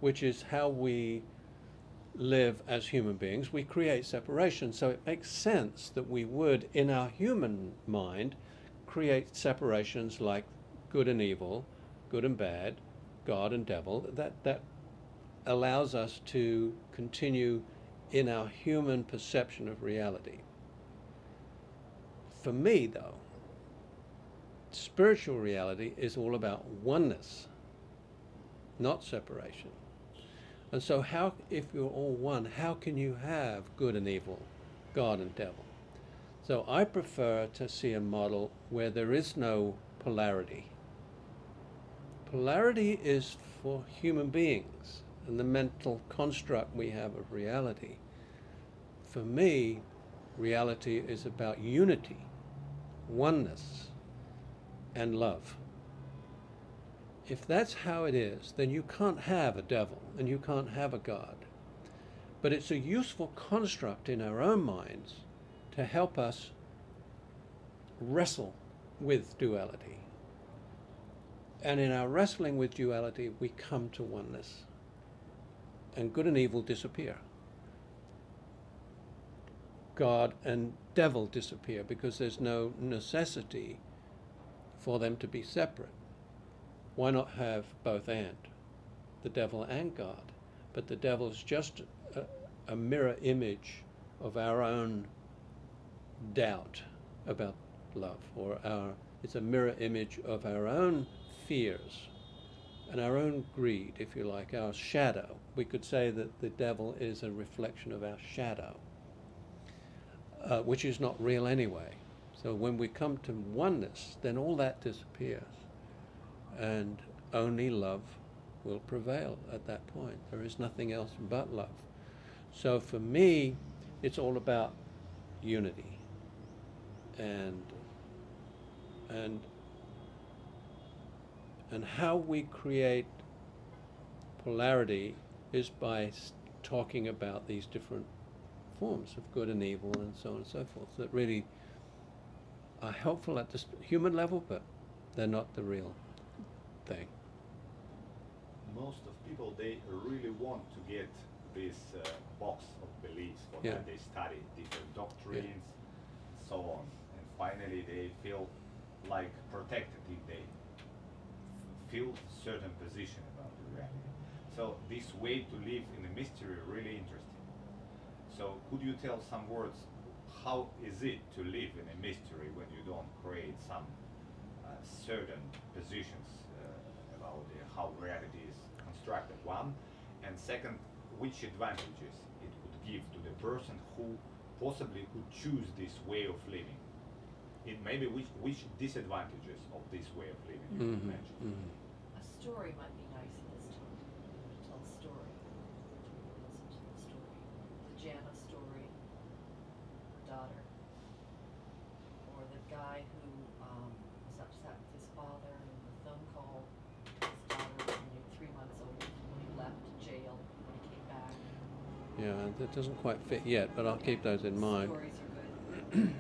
which is how we live as human beings, we create separation. So it makes sense that we would, in our human mind, create separations like good and evil, good and bad, God and devil. That allows us to continue in our human perception of reality. For me, though, spiritual reality is all about oneness, not separation. And so how, if you're all one, how can you have good and evil, God and devil? So I prefer to see a model where there is no polarity. Polarity is for human beings and the mental construct we have of reality. For me, reality is about unity, oneness, and love. If that's how it is, then you can't have a devil and you can't have a God. But it's a useful construct in our own minds to help us wrestle with duality. And in our wrestling with duality, we come to oneness. And good and evil disappear. God and devil disappear because there's no necessity for them to be separate. Why not have both and? The devil and God. But the devil's just a mirror image of our own doubt about love, or it's a mirror image of our own fears and our own greed, if you like, our shadow. We could say that the devil is a reflection of our shadow, which is not real anyway. So when we come to oneness, then all that disappears. And only love will prevail at that point. There is nothing else but love. So for me, it's all about unity. And how we create polarity is by talking about these different forms of good and evil and so on and so forth, that really are helpful at the human level, but they're not the real thing. Most of people, they really want to get this box of beliefs, for that they study different doctrines, so on, and finally they feel like protected if they feel certain position about the reality. So this way to live in the mystery is really interesting. So could you tell some words, how is it to live in a mystery when you don't create some certain positions about how reality is constructed, one, and second, which advantages it would give to the person who possibly could choose this way of living? It maybe which disadvantages of this way of living you could mention? A story might be nice in this time. To tell a story. To listen to the story. The Jana story, her daughter, or the guy who was upset with his father and the phone call. His daughter was only 3 months old when he left jail, when he came back. Yeah, that doesn't quite fit yet, but I'll keep those in mind. Stories are good.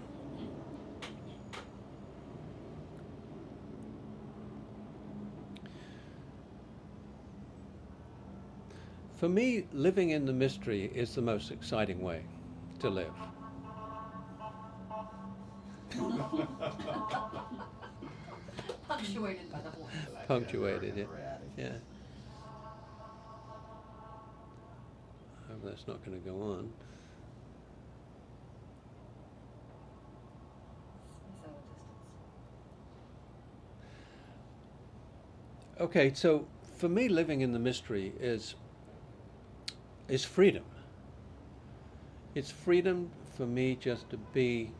For me, living in the mystery is the most exciting way to live. Punctuated by the horn. Punctuated, yeah. I hope that's not going to go on. Okay, so for me, living in the mystery is freedom. It's freedom for me just to be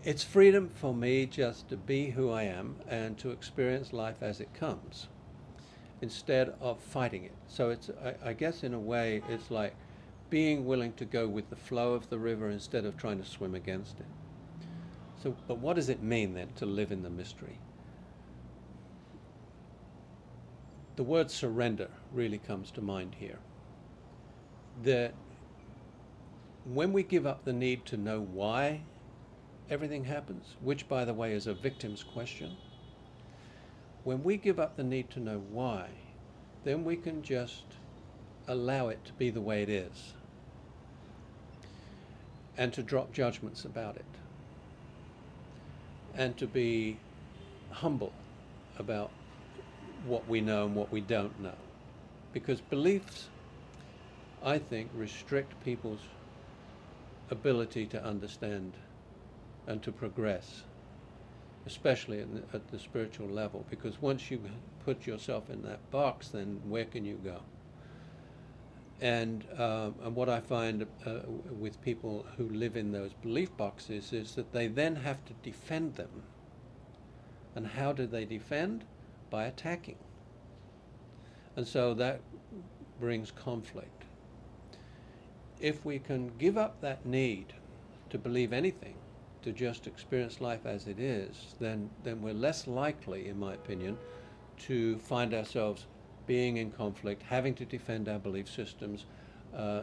it's freedom for me just to be who I am and to experience life as it comes instead of fighting it. So it's, I guess in a way, it's like being willing to go with the flow of the river instead of trying to swim against it. So, but what does it mean then to live in the mystery? The word surrender really comes to mind here. That when we give up the need to know why everything happens, which by the way is a victim's question, when we give up the need to know why, then we can just allow it to be the way it is and to drop judgments about it and to be humble about what we know and what we don't know. Because beliefs, I think, restrict people's ability to understand and to progress, especially at the spiritual level, because once you put yourself in that box, then where can you go? And what I find with people who live in those belief boxes is that they then have to defend them. And how do they defend? By attacking. And so that brings conflict. If we can give up that need to believe anything, to just experience life as it is, then we're less likely, in my opinion, to find ourselves being in conflict, having to defend our belief systems,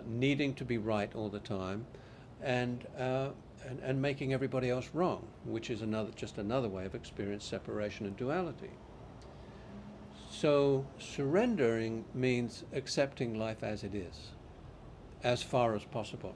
needing to be right all the time, and making everybody else wrong, which is just another way of experiencing separation and duality. So surrendering means accepting life as it is, as far as possible.